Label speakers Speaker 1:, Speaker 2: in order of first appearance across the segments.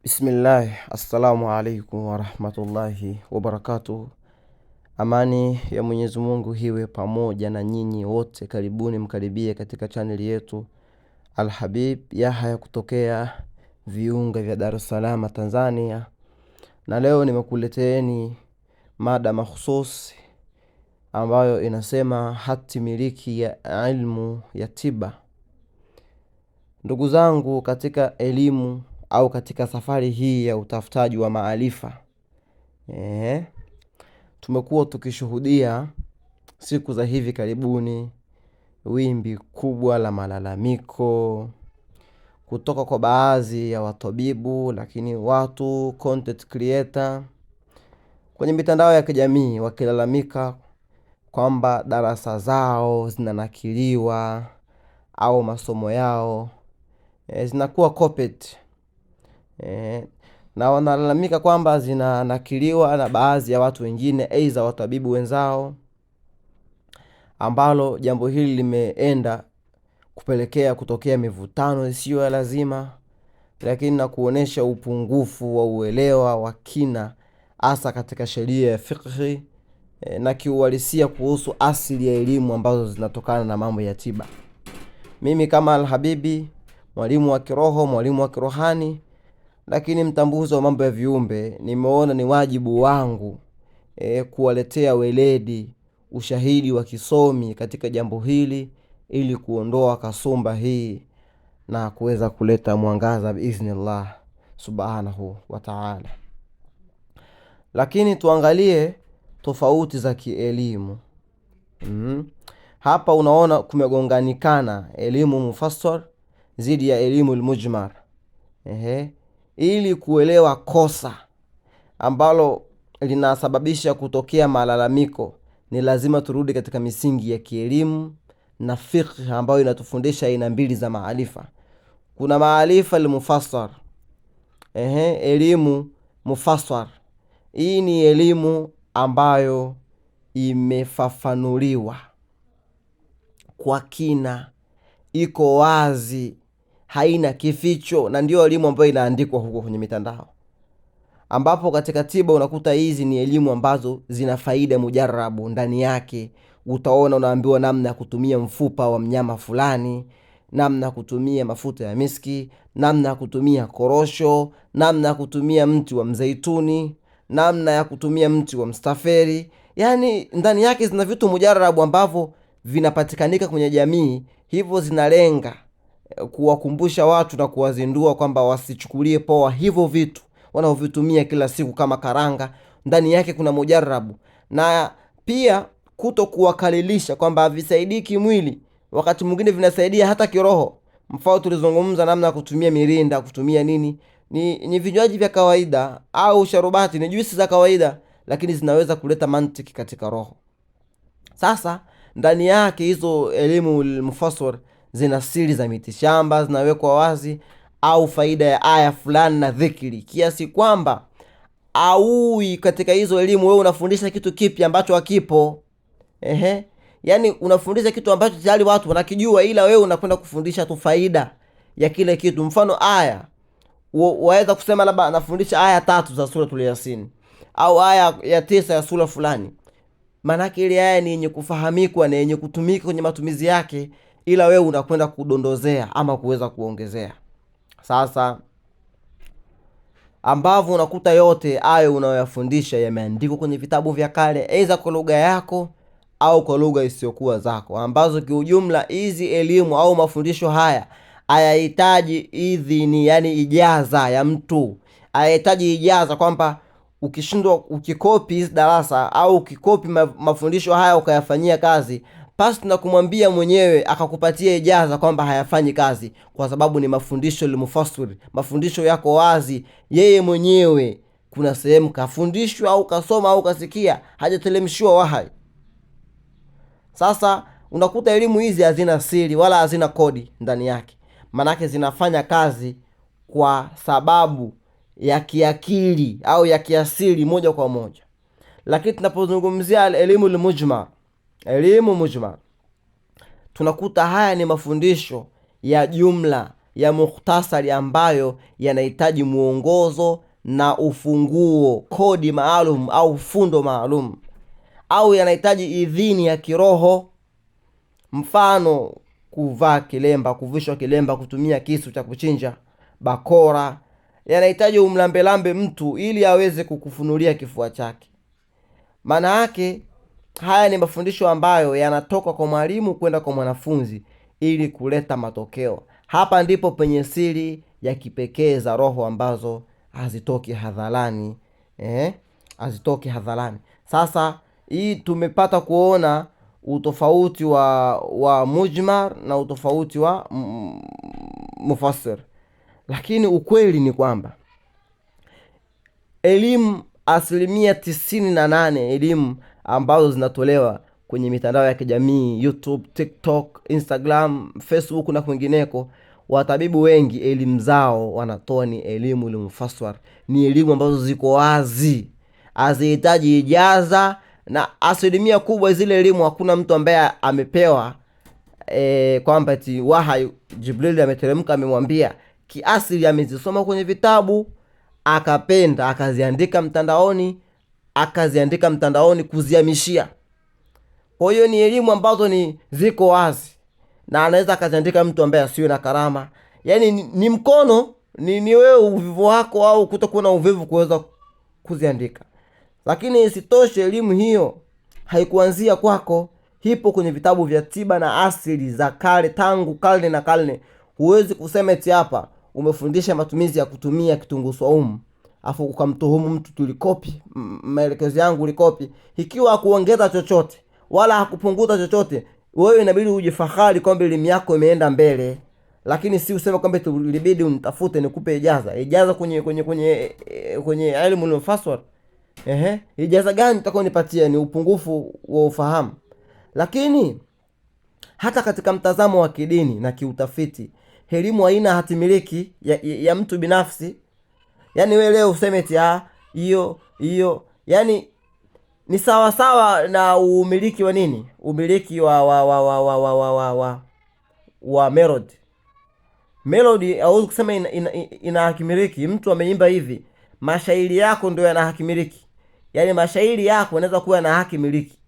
Speaker 1: Bismillah, assalamu alaikum wa rahmatullahi wa barakatuh. Amani ya Mwenyezi Mungu hiwe pamoja na nyinyi wote. Karibuni mkaribie katika channel yetu Al-Habib Yahya kutokea viunga vya Dar es Salaam, Tanzania. Na leo nimekuleteeni mada mahususi ambayo inasema hati miliki ya ilmu ya tiba. Ndugu zangu, katika elimu au katika safari hii ya utafutaji wa maarifa, tumekuwa tukishuhudia siku za hivi karibuni wimbi kubwa la malalamiko kutoka kwa baadhi ya watabibu, lakini watu content creator kwenye mitandao ya kijamii wakilalamika kwamba darasa zao zinanakiliwa au masomo yao zinakuwa copied. Na wanalalamika kwamba zinanakiliwa na baadhi ya watu wengine, aidha watabibu wenzao, ambalo jambo hili limeenda kupelekea kutokea mivutano isiyo ya lazima, lakini na kuonesha upungufu wa uelewa wa kina hasa katika sheria ya fiqh na kiuhalisia kuhusu asili ya elimu ambazo zinatokana na mambo ya tiba. Mimi kama Al-Habibi, mwalimu wa kiroho, mwalimu wa kirohani, lakini mtambuzi wa mambo ya viumbe, nimeona ni wajibu wangu kuwaletea weledi, ushahidi wa kisomi katika jambo hili, ili kuondoa kasumba hii na kuweza kuleta mwangaza biiznillah subhanahu wa ta'ala. Lakini tuangalie tofauti za kielimu. Hapa unaona kumegonganikana elimu mufassar zidi ya elimu al-mujmal. Ili kuelewa kosa ambalo linasababisha kutokea malalamiko, ni lazima turudi katika misingi ya kielimu na fiqh ambayo inatufundisha aina mbili za maarifa. Kuna maarifa al-mufassar, elimu mufassar. Hii ni elimu ambayo imefafanuliwa kwa kina, iko wazi, haina kificho, na ndio elimu ambayo inaandikwa huko kwenye mitandao. Ambapo katika tiba unakuta hizi ni elimu ambazo zina faida mujarabu ndani yake. Utaona unaambiwa namna ya kutumia mfupa wa mnyama fulani, namna ya kutumia mafuta ya miski, namna ya kutumia korosho, namna ya kutumia mti wa mzeituni, namna ya kutumia mti wa mstaferi. Yani ndani yake zina vitu mujarabu ambavyo vinapatikanika kwenye jamii, hivyo zinalenga kuwakumbusha watu na kuwazindua kwamba wasichukulie poa hivyo vitu wanaovitumia kila siku kama karanga. Ndani yake kuna mujarabu, na pia kuto kuwakalilisha kwamba havisaidii kimwili, wakati mwingine vinasaidia hata kiroho. Mfano tulizungumza namna ya kutumia mirinda, kutumia nini, ni vinywaji vya kawaida, au sharubati ni juisi za kawaida, lakini zinaweza kuleta mantiki katika roho. Sasa ndani yake hizo elimu mufassar zina siri za mitishamba zinawekwa wazi, au faida ya aya fulani na dhikri, kiasi kwamba au katika hizo elimu wewe unafundisha kitu kipi ambacho hakipo. Yani unafundisha kitu ambacho tayari watu wanakijua, ila wewe unakwenda kufundisha tu faida ya kile kitu. Mfano aya, waweza kusema labda anafundisha aya 3 za sura Yasin au aya ya 9 ya sura fulani. Maana ile aya ni yenye kufahamika na yenye kutumika kwenye matumizi yake, ila wewe unakwenda kudondozea ama kuweza kuongezea. Sasa ambavyo unakuta yote ayo unayoyafundisha yameandikwa kwenye vitabu vya kale, aidha kwa lugha yako au kwa lugha isiyokuwa zako, ambazo kiujumla hizi elimu au mafundisho haya hayahitaji idhini, yani ijaza ya mtu. Hayahitaji ijaza kwamba ukishindwa ukikopi hizi darasa au ukikopi mafundisho haya ukayafanyia kazi, pasi na kumwambia mwenyewe akakupatia ijaza kwamba hayafanyi kazi, kwa sababu ni mafundisho limufassir. Mafundisho yako wazi, yeye mwenyewe kuna sehemu kafundishwa au kasoma au kasikia, hajatelemshiwa wahai. Sasa unakuta elimu hizi hazina siri wala hazina kodi ndani yake, manake zinafanya kazi kwa sababu ya kiakili au ya kiasili moja kwa moja. Lakini tunapozungumzia elimu al-mujmal, elimu mujmal, tunakuta haya ni mafundisho ya jumla ya mukhtasari ambayo yanahitaji muongozo na ufunguo, kodi maalum au fundo maalum, au yanahitaji idhini ya kiroho. Mfano, kuvaa kilemba, kuvishwa kilemba, kutumia kisu cha kuchinja, bakora, yanahitaji umlambelambe mtu ili aweze kukufunulia kifua chake. Maana yake haya ni mafundisho ambayo yanatoka kwa mwalimu kwenda kwa mwanafunzi ili kuleta matokeo. Hapa ndipo penye siri ya kipekee za roho ambazo hazitoki hadharani, hazitoki hadharani. Sasa hii tumepata kuona utofauti wa mujmar na utofauti wa mufassir, lakini ukweli ni kwamba elimu 98% elimu ambazo zinatolewa kwenye mitandao ya kijamii, YouTube, TikTok, Instagram, Facebook na kwingineko, watabibu wengi elimu zao wanatoa ni elimu ilmufassar, ni elimu ambazo ziko wazi, hazihitaji ijaza, na asilimia kubwa zile elimu hakuna mtu ambaye amepewa kwamba eti wahai Jibril ameteremka amemwambia. Kiasili amezisoma kwenye vitabu, akapenda akaziandika mtandaoni kuzihamishia. Kwa hiyo ni elimu ambazo ni ziko wazi, na anaweza akaziandika mtu ambaye asiwe na karama. Yaani ni mkono, ni wewe uvivu wako au kutokuwa na uvivu kuweza kuziandika. Lakini isitoshe elimu hiyo haikuanzia kwako, hipo kwenye vitabu vya tiba na asili za kale, tangu karne na karne. Huwezi kusema eti hapa umefundisha matumizi ya kutumia kitunguu saumu afu ukamtuhumu mtu tulikopi maelekezo yangu ulikopi, ikiwa hakuongeza chochote wala hakupunguza chochote. Wewe inabidi ujifahari kwamba elimu yako imeenda mbele, lakini si useme kwamba tulibidi unitafute nikupe ijaza kwenye elimu al-mufassar. Ijaza gani utakonipatia? Ni upungufu wa ufahamu. Lakini hata katika mtazamo wa kidini na kiutafiti, elimu haina hatimiliki ya mtu binafsi. Yaani wewe leo useme eti hiyo yani ni sawa sawa na umiliki wa nini? Umiliki wa melody. Melody au kusema ina hakimiliki. Mtu ameimba hivi, mashairi yako ndio yana hakimiliki. Yaani mashairi yako yanaweza kuwa na haki miliki.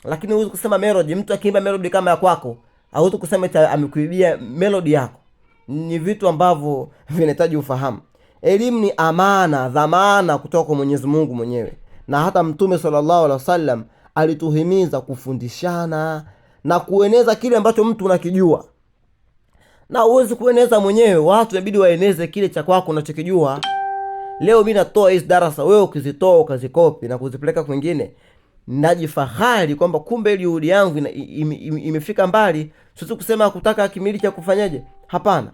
Speaker 1: Lakini huwezi kusema melody, mtu akiimba melody kama ya kwako, hauwezi kusema eti amekuibia melody yako. Ni vitu ambavyo vinahitaji ufahamu. Elimu ni amana, dhamana kutoka kwa Mwenyezi Mungu mwenyewe. Na hata Mtume sallallahu alaihi wasallam alituhimiza kufundishana na kueneza kile ambacho mtu unakijua. Na uwezi kueneza mwenyewe, watu inabidi waeneze kile cha kwako unachokijua. Leo mimi natoa hizi darasa, wewe ukizitoa ukazikopi na kuzipeleka kwingine, najifahari kwamba kumbe juhudi yangu imefika mbali. Sio kusema kutaka kimili cha kufanyaje, hapana.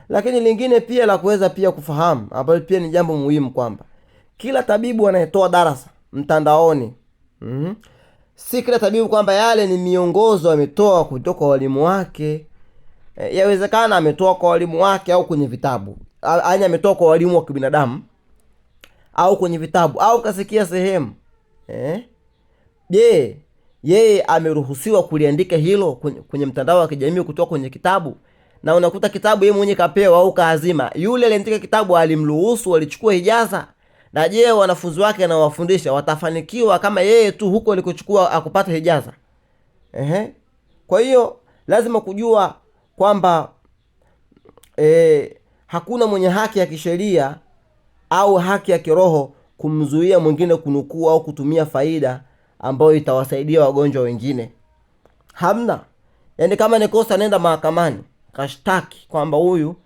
Speaker 1: Lakini lingine pia la kuweza pia kufahamu, ambalo pia ni jambo muhimu, kwamba kila tabibu anayetoa darasa mtandaoni, si kila tabibu kwamba yale ni miongozo ametoa kutoka kwa walimu wake. Yawezekana ametoa kwa walimu wake au kwenye vitabu, yaani ametoa kwa walimu wa kibinadamu au kwenye vitabu au kasikia sehemu. Je, yeye ameruhusiwa kuliandika hilo kwenye mtandao wa kijamii kutoka kwenye kitabu? Na unakuta kitabu yeye mwenyewe kapewa au kaazima. Yule aliandika kitabu alimruhusu, alichukua hijaza? Na je, wanafunzi wake anawafundisha watafanikiwa kama yeye tu huko alikochukua akupata hijaza? Kwa hiyo lazima kujua kwamba hakuna mwenye haki ya kisheria au haki ya kiroho kumzuia mwingine kunukuu au kutumia faida ambayo itawasaidia wagonjwa wengine. Hamna. Yaani kama ni kosa, nenda mahakamani kashtaki kwamba huyu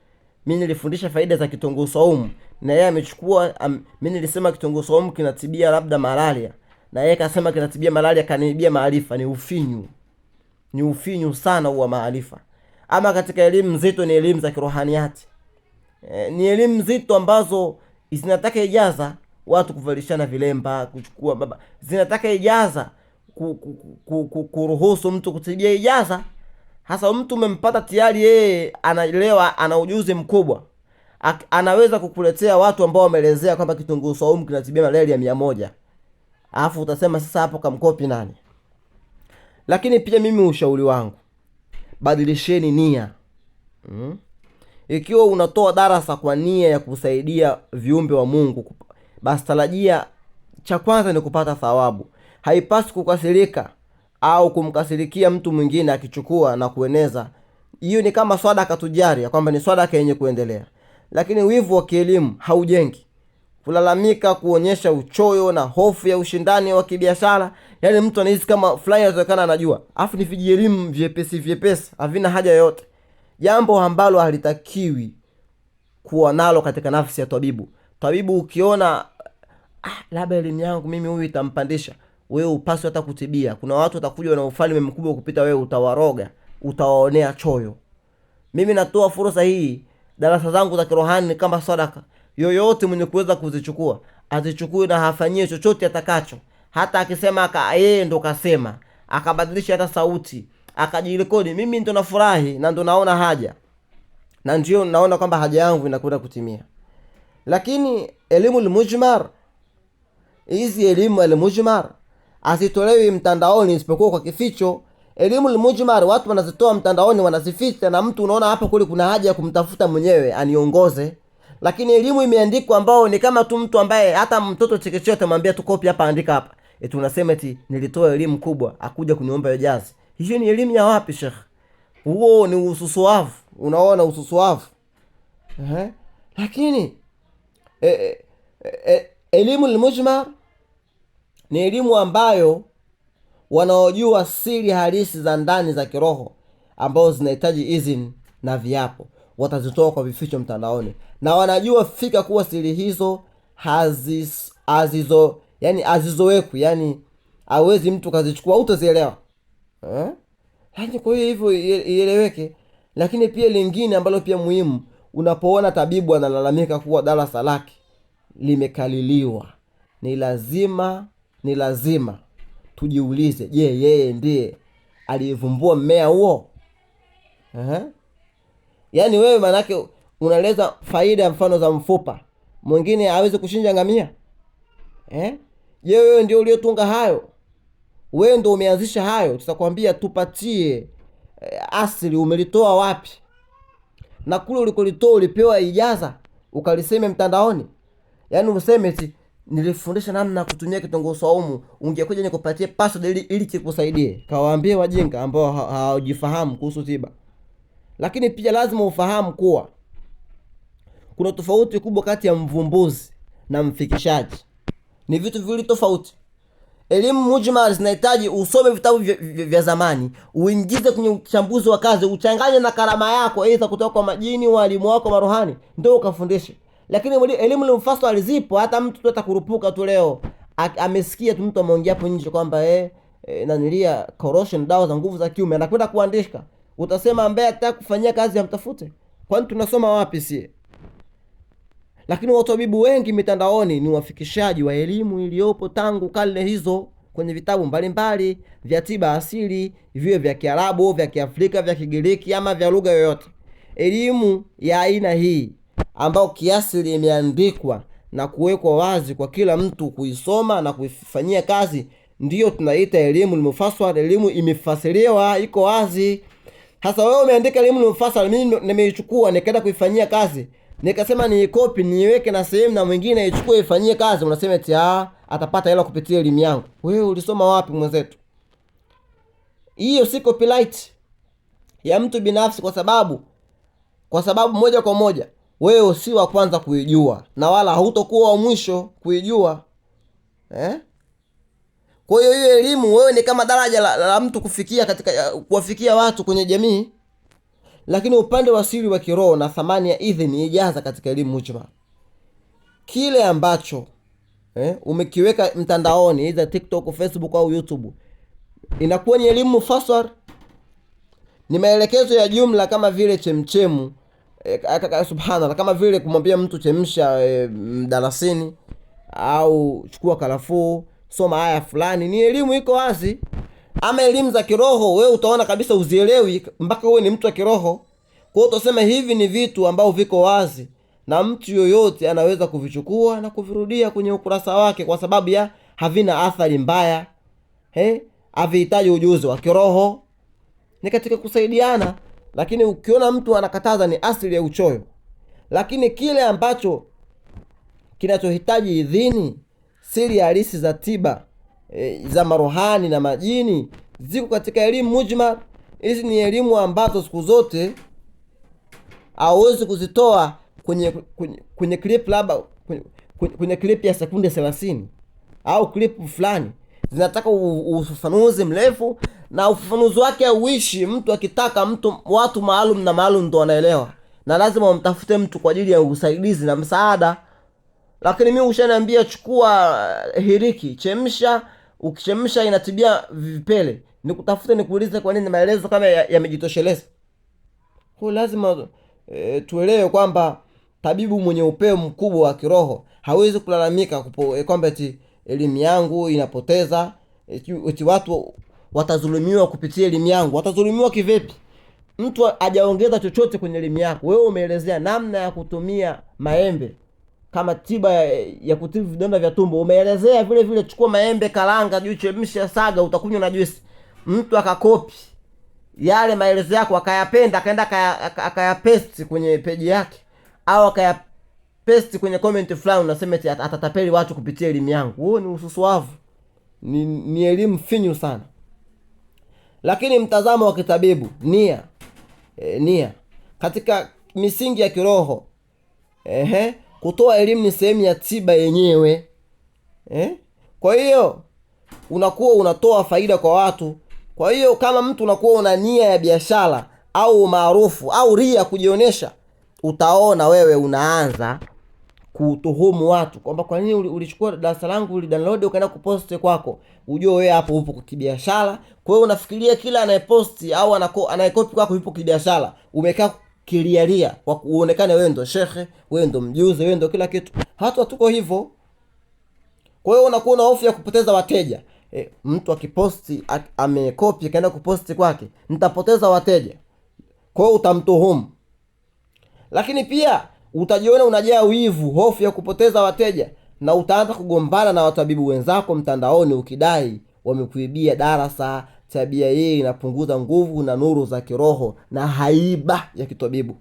Speaker 1: mimi nilifundisha faida za kitunguu saumu na yeye amechukua, mimi nilisema kitunguu saumu kinatibia labda malaria na yeye kasema kinatibia malaria, kanibia maarifa. Ni ufinyu sana huwa maarifa. Ama katika elimu nzito ni elimu za kirohaniati. Ni elimu nzito ambazo zinataka ijaza, watu kuvalishana vilemba, kuchukua baba, zinataka ijaza, kuruhusu mtu kutibia ijaza. Hasa mtu umempata tayari, yeye anaelewa, ana ujuzi mkubwa, anaweza kukuletea watu ambao wameelezea kwamba kitunguu saumu kinatibia malaria 100, alafu utasema sasa hapo kamkopi nani? Lakini pia mimi ushauri wangu, badilisheni nia. Ikiwa unatoa darasa kwa nia ya kusaidia viumbe wa Mungu, basi tarajia cha kwanza ni kupata thawabu. Haipaswi kukasirika au kumkasirikia mtu mwingine akichukua na kueneza. Hiyo ni kama sadaka tujari, kwamba ni sadaka yenye kuendelea. Lakini wivu wa kielimu haujengi. Kulalamika, kuonyesha uchoyo na hofu ya ushindani wa kibiashara, yani mtu anahisi kama fulani anatokana anajua, afu ni vijielimu vyepesi havina haja yoyote, jambo ambalo halitakiwi kuwa nalo katika nafsi ya tabibu. Tabibu ukiona labda elimu yangu mimi huyu itampandisha, wewe upaswi hata kutibia. Kuna watu watakuja na ufalme mkubwa kupita wewe, utawaroga, utawaonea choyo. Mimi natoa fursa hii, darasa zangu za kirohani ni kama sadaka. Yoyote mwenye kuweza kuzichukua azichukue na hafanyie chochote atakacho. Hata akisema yeye ndo kasema, akabadilisha hata sauti, akajirekodi, mimi ndo nafurahi na ndo naona haja, na ndio naona kwamba haja yangu inakwenda kutimia. Lakini elimu al-mujmar, hizi elimu al-mujmar asitolewi mtandaoni isipokuwa kwa kificho. Elimu al-mujmar watu wanazitoa mtandaoni, wanazificha, na mtu unaona hapa kule kuna haja ya kumtafuta mwenyewe aniongoze. Lakini elimu imeandikwa ambao ni kama tu mtu ambaye hata mtoto chekechea atamwambia tu copy hapa, andika hapa, eti unasema eti nilitoa elimu kubwa akuja kuniomba jazi. Hiyo ni elimu ya wapi Sheikh? Huo ni ususuavu. Unaona ususuavu. Lakini elimu al-mujmar ni elimu ambayo wanaojua siri halisi za ndani za kiroho ambao zinahitaji izini na viapo watazitoa kwa vificho mtandaoni, na wanajua fika kuwa siri hizo hazizowekwi, yani hawezi mtu kazichukua, utazielewa. Yani kwa hivyo ieleweke. Lakini pia lingine ambalo pia muhimu, unapoona tabibu analalamika kuwa darasa lake limekaliliwa, ni lazima tujiulize, je, yeye ndiye aliyevumbua mmea huo? Yani wewe manake unaleza faida mfano za mfupa, mwingine hawezi kushinja ngamia. Je, wewe ndio uliotunga hayo? Wewe ndio umeanzisha hayo? Tutakwambia tupatie asili, umelitoa wapi? Na kule ulikolitoa ulipewa ijaza ukaliseme mtandaoni? Yani useme eti nilifundisha namna kutumia kitunguu saumu, ungekuja nikupatie password ili kikusaidie. Kawaambie wajinga ambao hawajifahamu kuhusu tiba. Lakini pia lazima ufahamu kuwa kuna tofauti kubwa kati ya mvumbuzi na mfikishaji. Ni vitu viwili tofauti. Elimu mujmal zinahitaji usome vitabu vya zamani, uingize kwenye uchambuzi wa kazi, uchanganye na karama yako, aidha kutoka kwa majini, walimu wako marohani, ndio ukafundishe. Lakini elimu al-mufassal zipo, hata mtu atakurupuka tu leo amesikia tu mtu ameongea hapo nje kwamba nanilia corrosion, dawa za nguvu za kiume, anakwenda kuandika. Utasema ambaye ataka kufanyia kazi amtafute. Kwani tunasoma wapi sie? Lakini watabibu wengi mitandaoni ni wafikishaji wa elimu iliyopo tangu karne hizo kwenye vitabu mbalimbali vya tiba asili, viwe vya Kiarabu, vya Kiafrika, vya Kigiriki ama vya lugha yoyote. Elimu ya aina hii ambao kiasili imeandikwa na kuwekwa wazi kwa kila mtu kuisoma na kuifanyia kazi, ndiyo tunaita elimu al-mufassal. Elimu imefasiriwa, iko wazi. Sasa wewe umeandika elimu al-mufassal, mimi nimeichukua nikaenda kuifanyia kazi, nikasema ni copy niweke na sehemu na mwingine aichukue ifanyie kazi, unasema eti atapata hela kupitia elimu yangu. Wewe ulisoma wapi mwenzetu? Hiyo si copyright ya mtu binafsi, kwa sababu moja kwa moja wewe si wa kwanza kuijua na wala hutakuwa wa mwisho kuijua. Kwa hiyo elimu wewe ni kama daraja la mtu kufikia katika kuwafikia watu kwenye jamii. Lakini upande wa siri wa kiroho na thamani ya idhini ijaza katika elimu mujmal, kile ambacho umekiweka mtandaoni, either TikTok, Facebook au YouTube, inakuwa ni elimu mufassal. Ni maelekezo ya jumla kama vile chemchemu, subhanallah, kama vile kumwambia mtu chemsha mdalasini au chukua karafuu, soma aya fulani. Ni elimu iko wazi. Ama elimu za kiroho wewe utaona kabisa uzielewi mpaka wewe ni mtu wa kiroho. Kwa hiyo utasema hivi ni vitu ambao viko wazi na mtu yoyote anaweza kuvichukua na kuvirudia kwenye ukurasa wake, kwa sababu ya havina athari mbaya. Havihitaji ujuzi wa kiroho. Ni katika kusaidiana lakini ukiona mtu anakataza ni asili ya uchoyo. Lakini kile ambacho kinachohitaji idhini, siri halisi za tiba za marohani na majini ziko katika elimu mujmal. Hizi ni elimu ambazo siku zote hauwezi kuzitoa kwenye clip, labda kwenye clip ya sekunde 30 au clip fulani. Zinataka ufafanuzi mrefu, na ufafanuzi wake hauishi. Mtu akitaka watu maalum na maalum ndo wanaelewa, na lazima umtafute mtu kwa ajili ya usaidizi na msaada. Lakini mimi ushaniambia chukua hiriki, chemsha, ukichemsha inatibia vipele, nikutafute nikuulize kwa nini maelezo kama yamejitosheleza? Kwa lazima tuelewe kwamba tabibu mwenye upeo mkubwa wa kiroho hawezi kulalamika kwamba eti elimu yangu inapoteza, eti watu watazulumiwa kupitia elimu yangu. Watazulumiwa kivipi? Mtu hajaongeza chochote kwenye elimu yako. Wewe umeelezea namna ya kutumia maembe kama tiba ya kutibu vidonda vya tumbo. Umeelezea vile vile, chukua maembe, karanga, juu chemsha, saga, utakunywa na juice. Mtu akakopi yale maelezo yako, akayapenda, akaenda akayapaste kwenye peji yake, au akayapaste kwenye comment fulani, unasema eti atatapeli watu kupitia elimu yangu. Huo ni ususuavu, ni elimu finyu sana. Lakini mtazamo wa kitabibu, nia katika misingi ya kiroho, kutoa elimu ni sehemu ya tiba yenyewe. Kwa hiyo unakuwa unatoa faida kwa watu. Kwa hiyo kama mtu unakuwa una nia ya biashara au maarufu au ria kujionyesha, utaona wewe unaanza kutuhumu watu kwamba kwa nini ulichukua darasa langu, ulidownload ukaenda kupost kwako. Ujue wewe hapo upo kwa kibiashara. Kwa hiyo unafikiria kila anayeposti au anayekopi kwako yupo kibiashara. Umekaa kilialia kwa kuonekana wewe ndo shekhe, wewe ndo mjuzi, wewe ndo kila kitu. Hata tuko hivyo. Kwa hiyo unakuwa na hofu ya kupoteza wateja. Mtu akiposti amekopi kaenda kuposti kwake, nitapoteza wateja. Kwa hiyo utamtuhumu. Lakini pia utajiona unajaa wivu, hofu ya kupoteza wateja, na utaanza kugombana na watabibu wenzako mtandaoni ukidai wamekuibia darasa. Tabia hii inapunguza nguvu na nuru za kiroho na haiba ya kitabibu.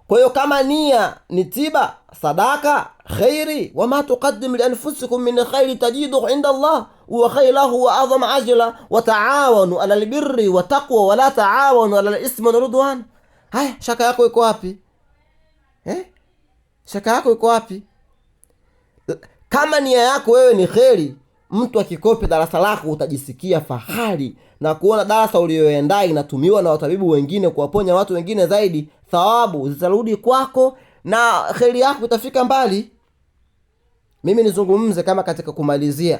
Speaker 1: Kwa hiyo kama nia ni tiba, sadaka, khairi, wama tuqaddim li anfusikum min khairi tajidu inda Allah wa khairuhu wa azama ajla wa taawanu ala albirri wa taqwa wa la taawanu ala alismi wal udwan. Haya, shaka yako iko wapi? Shaka yako iko wapi? Kama nia yako wewe ni khairi, mtu akikopi darasa lako utajisikia fahari na kuona darasa uliyoenda inatumiwa na watabibu wengine kuwaponya watu wengine zaidi. Thawabu zitarudi kwako na kheri yako itafika mbali. Mimi nizungumze kama katika kumalizia,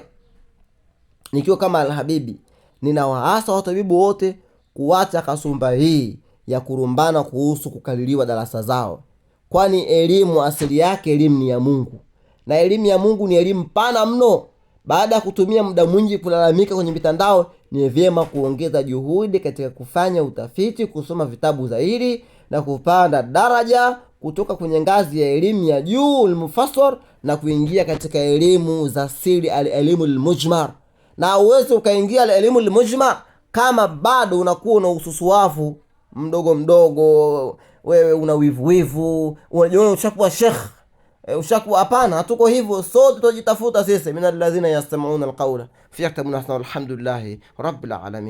Speaker 1: nikiwa kama Alhabibi, ninawaasa watabibu wote kuacha kasumba hii ya kurumbana kuhusu kukaliliwa darasa zao. Kwani elimu asili yake, elimu ni ya Mungu, na elimu ya Mungu ni elimu pana mno. Baada ya kutumia muda mwingi kulalamika kwenye mitandao, ni vyema kuongeza juhudi katika kufanya utafiti, kusoma vitabu zaidi na kupanda daraja kutoka kwenye ngazi ya elimu ya juu al-mufassar na kuingia katika elimu za siri, elimu al-mujmal. Na uweze ukaingia elimu al-mujmal kama bado unakuwa na ususuavu mdogo, wewe una wivu, unajiona ushakuwa sheikh, ushakuwa. Hapana, hatuko hivyo. Sote tutajitafuta sisi, minal ladhina yastami'una alqawla fayattabi'una ahsana. Alhamdulillah rabbil alamin.